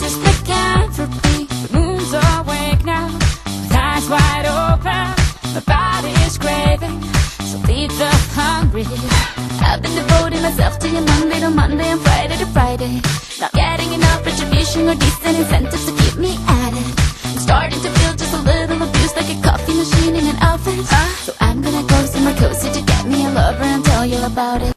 just lycanthropy. The moon's awake now, with eyes wide open. My body's craving, so feed the hungry. I've been devoting myself to you Monday to Monday and Friday to Friday. Not getting enough retribution or decent incentives to keep me at it. I'm starting to feel just a little abused, like a coffee machine in an office. So I'm gonna go somewhere cozy to get me a lover and tell you about it.